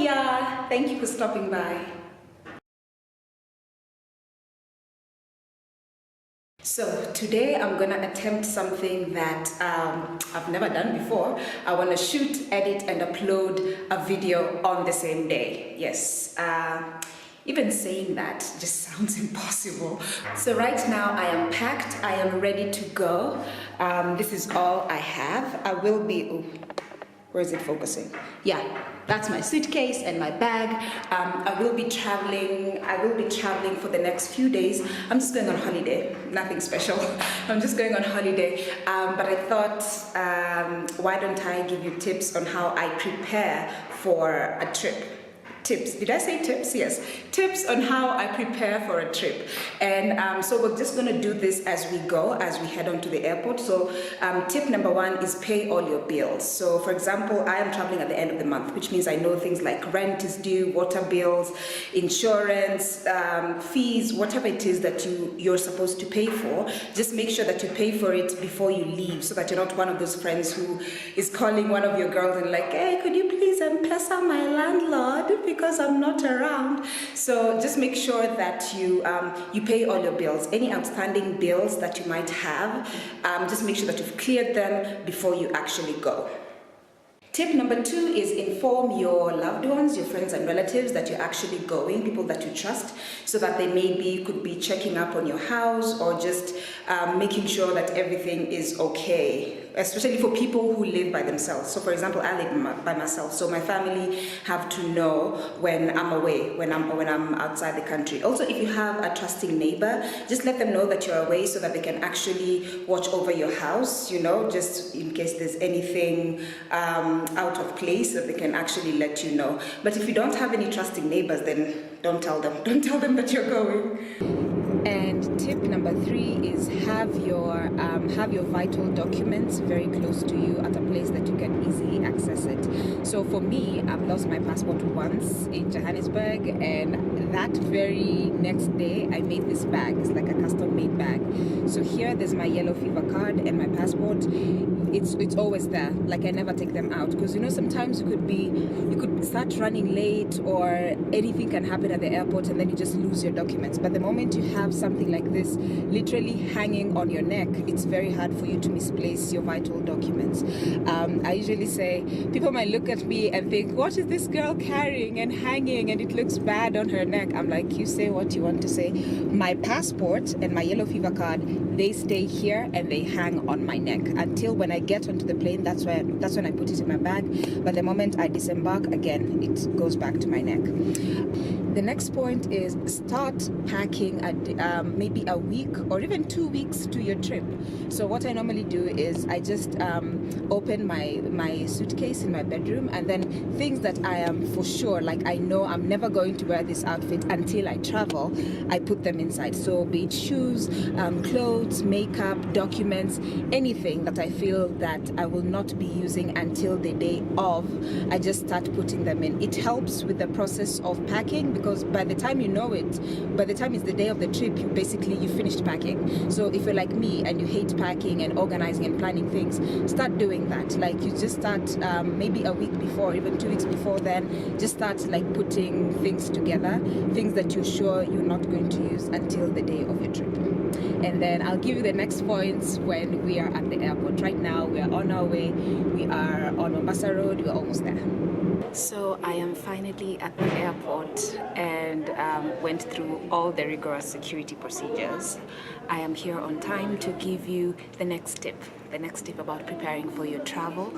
ya. Thank you for stopping by. So today I'm gonna attempt something that I've never done before. I wanna shoot, edit, and upload a video on the same day. Yes. Even saying that just sounds impossible. So right now I am packed. I am ready to go. This is all I have. I will be. Oh, where is it focusing? Yeah, that's my suitcase and my bag. I will be traveling for the next few days. I'm just going on holiday, nothing special. I'm just going on holiday. But I thought, why don't I give you tips on how I prepare for a trip? Tips. Did I say tips? Yes. Tips on how I prepare for a trip. And so we're just going to do this as we go, as we head on to the airport. So tip number one is pay all your bills. So for example, I am traveling at the end of the month, which means I know things like rent is due, water bills, insurance, fees, whatever it is that you're supposed to pay for. Just make sure that you pay for it before you leave, so that you're not one of those friends who is calling one of your girls and like, hey, could you please M-Pesa my landlord because I'm not around. So just make sure that you pay all your bills. Any outstanding bills that you might have, just make sure that you've cleared them before you actually go. Tip number two is inform your loved ones, your friends and relatives that you're actually going, people that you trust, so that they could be checking up on your house or just making sure that everything is okay, especially for people who live by themselves. So for example, I live by myself, so my family have to know when I'm away, when I'm outside the country. Also, if you have a trusting neighbor, just let them know that you're away so that they can actually watch over your house, you know, just in case there's anything out of place, that they can actually let you know. But if you don't have any trusting neighbors, then don't tell them that you're going. And tip number three is have your vital documents very close to you at a place that you can easily access it. So for me, I've lost my passport once in Johannesburg, and that very next day I made this bag. It's like a custom made bag. So here there's my yellow fever card and my passport. It's always there. Like I never take them out, because you know sometimes you could start running late or anything can happen at the airport and then you just lose your documents. But the moment you have something like this literally hanging on your neck, it's very hard for you to misplace your vital documents. I usually say, people might look at me and think, what is this girl carrying and hanging and it looks bad on her neck? I'm like, you say what you want to say. My passport and my yellow fever card, they stay here and they hang on my neck until when I get onto the plane. That's when I put it in my bag. But the moment I disembark, again, it goes back to my neck. The next point is start packing maybe a week or even 2 weeks to your trip. So what I normally do is I just open my suitcase in my bedroom, and then things that I am for sure, like I know I'm never going to wear this outfit until I travel, I put them inside. So be it shoes, clothes, makeup, documents, anything that I feel that I will not be using until the day of, I just start putting them in. It helps with the process of packing, because by the time you know it, by the time it's the day of the trip, you finished packing. So if you're like me and you hate packing and organizing and planning things, start doing that. Like you just start maybe a week before, even 2 weeks before then, just start like putting things together, things that you're sure you're not going to use until the day of your trip. And then I'll give you the next points when we are at the airport. Right now we are on our way. We are on Mombasa Road. We're almost there. So I am finally at the airport and went through all the rigorous security procedures. I am here on time to give you the next tip about preparing for your travel.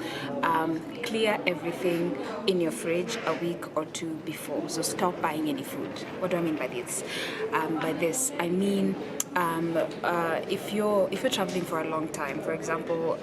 Clear everything in your fridge a week or two before. So stop buying any food. What do I mean by this? I mean if you're traveling for a long time, for example,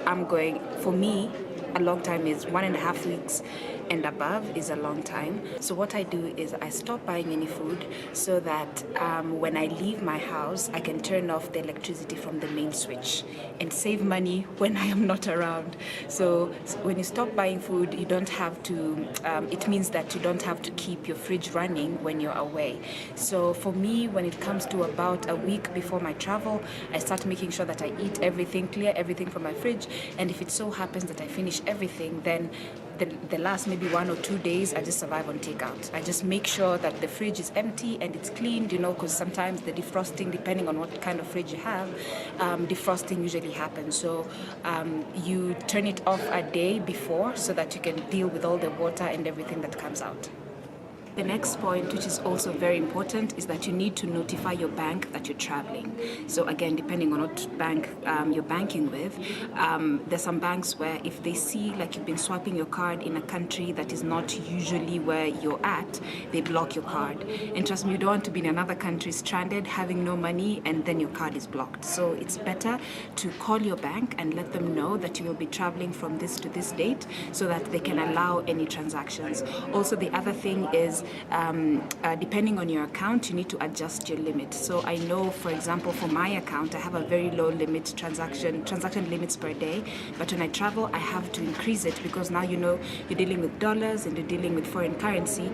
for me, a long time is 1.5 weeks and above is a long time. So what I do is I stop buying any food so that when I leave my house, I can turn off the electricity from the main switch and save money when I am not around. So when you stop buying food, you don't have to, it means that you don't have to keep your fridge running when you're away. So for me, when it comes to about a week before my travel, I start making sure that I eat everything, clear everything from my fridge, and if it so happens that I finish everything, then the last maybe 1 or 2 days, I just survive on takeout. I just make sure that the fridge is empty and it's cleaned, because sometimes the defrosting, depending on what kind of fridge you have, defrosting usually happens. So you turn it off a day before so that you can deal with all the water and everything that comes out. The next point, which is also very important, is that you need to notify your bank that you're traveling. So again, depending on what bank you're banking with, there's some banks where if they see like you've been swiping your card in a country that is not usually where you're at, they block your card. And trust me, you don't want to be in another country stranded, having no money, and then your card is blocked. So it's better to call your bank and let them know that you will be traveling from this to this date so that they can allow any transactions. Also, the other thing is, depending on your account, you need to adjust your limit. So I know, for example, for my account, I have a very low limit transaction limits per day. But when I travel, I have to increase it because now you're dealing with dollars and you're dealing with foreign currency.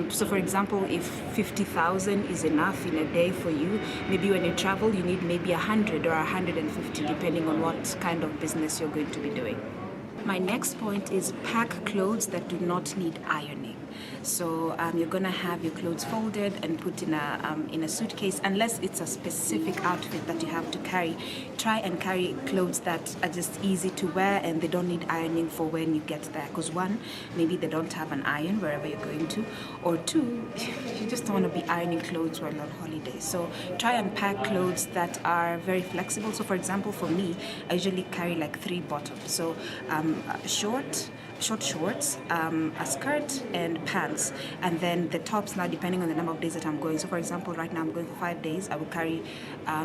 So for example, if 50,000 is enough in a day for you, maybe when you travel, you need maybe 100 or 150, depending on what kind of business you're going to be doing. My next point is pack clothes that do not need ironing. So you're gonna have your clothes folded and put in a suitcase, unless it's a specific outfit that you have to carry. Try and carry clothes that are just easy to wear and they don't need ironing for when you get there. Because one, maybe they don't have an iron wherever you're going to, or two, you just don't want to be ironing clothes while on holiday. So try and pack clothes that are very flexible. So for example, for me, I usually carry like 3 bottoms. So short shorts, a skirt and pants, and then the tops now depending on the number of days that I'm going. So for example, right now I'm going for 5 days. I will carry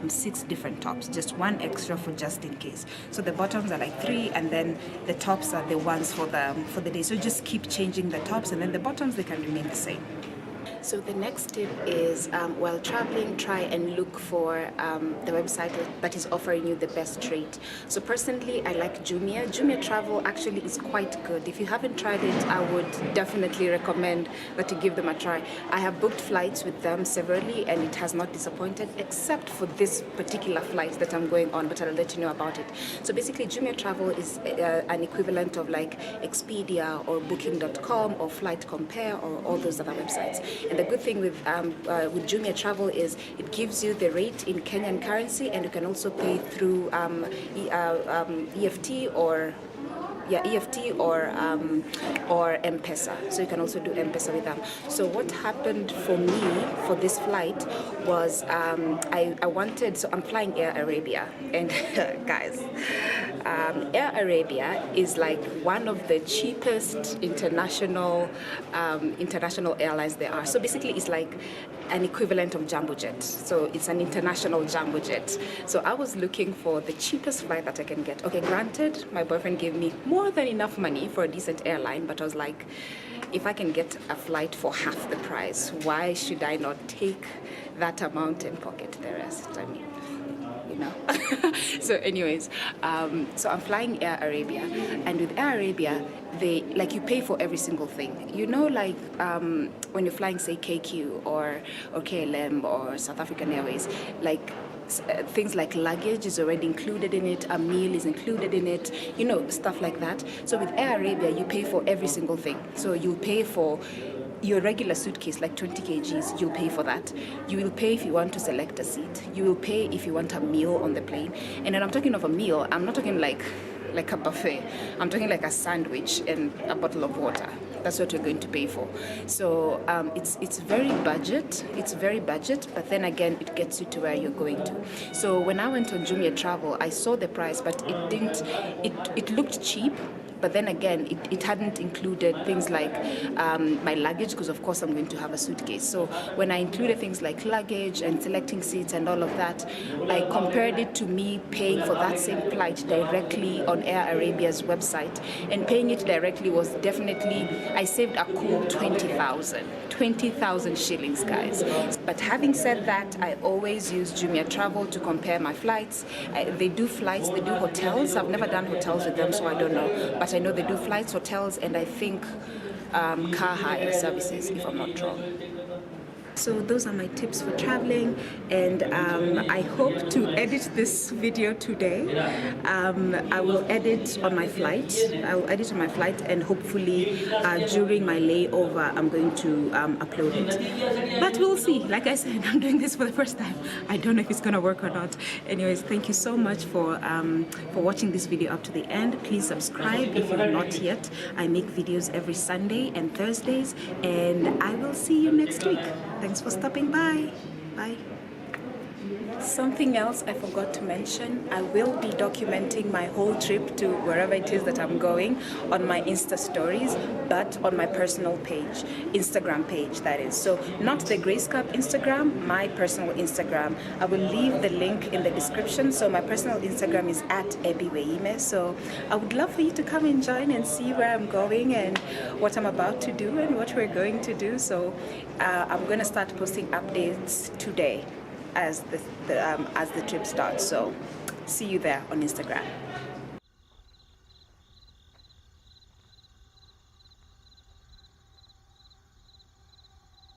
6 different tops, just one extra for just in case. So the bottoms are like 3, and then the tops are the ones for the day. So just keep changing the tops, and then the bottoms, they can remain the same. So the next tip is while traveling, try and look for the website that is offering you the best rate. So personally, I like Jumia. Jumia Travel actually is quite good. If you haven't tried it, I would definitely recommend that you give them a try. I have booked flights with them severally and it has not disappointed, except for this particular flight that I'm going on, but I'll let you know about it. So basically, Jumia Travel is an equivalent of like Expedia or Booking.com or Flight Compare or all those other websites. And the good thing with Jumia Travel is it gives you the rate in Kenyan currency, and you can also pay through EFT or M-Pesa. So you can also do M-Pesa with them. So what happened for me for this flight was so I'm flying Air Arabia, and guys, Air Arabia is like one of the cheapest international airlines there are. So basically it's like an equivalent of Jumbo Jet. So it's an international Jumbo Jet. So I was looking for the cheapest flight that I can get. Okay, granted, my boyfriend gave me more than enough money for a decent airline, but I was like, if I can get a flight for half the price, why should I not take that amount and pocket the rest? I mean, you know. So anyways, so I'm flying Air Arabia, and with Air Arabia, you pay for every single thing. You know, like when you're flying, say, KQ or KLM or South African Airways, like things like luggage is already included in it, a meal is included in it, you know, stuff like that. So with Air Arabia, you pay for every single thing. So you'll pay for your regular suitcase, like 20 kgs, you'll pay for that. You will pay if you want to select a seat. You will pay if you want a meal on the plane. And when I'm talking of a meal, I'm not talking like a buffet. I'm talking like a sandwich and a bottle of water. That's what you're going to pay for. So it's very budget. It's very budget, but then again, it gets you to where you're going to. So when I went on Jumia Travel, I saw the price, but it didn't. It looked cheap. But then again, it hadn't included things like my luggage, because of course I'm going to have a suitcase. So when I included things like luggage and selecting seats and all of that, I compared it to me paying for that same flight directly on Air Arabia's website. And paying it directly was definitely, I saved a cool 20,000 shillings, guys. But having said that, I always use Jumia Travel to compare my flights. They do flights, they do hotels. I've never done hotels with them, so I don't know. But I know they do flights, hotels, and I think car hire services, if I'm not wrong. So those are my tips for traveling, and I hope to edit this video today. I will edit on my flight. And hopefully during my layover I'm going to upload it. But we'll see. Like I said, I'm doing this for the first time. I don't know if it's gonna work or not. Anyways, thank you so much for watching this video up to the end. Please subscribe if you're not yet. I make videos every Sunday and Thursdays, and I will see you next week. Thanks for stopping by. Bye. Something else I forgot to mention, I will be documenting my whole trip to wherever it is that I'm going on my Insta stories, but on my personal page, Instagram page that is. So not the Grace Cup Instagram, my personal Instagram. I will leave the link in the description. So my personal Instagram is @ebiweime. So I would love for you to come and join and see where I'm going and what I'm about to do and what we're going to do. So I'm going to start posting updates today as the trip starts. So see you there on Instagram.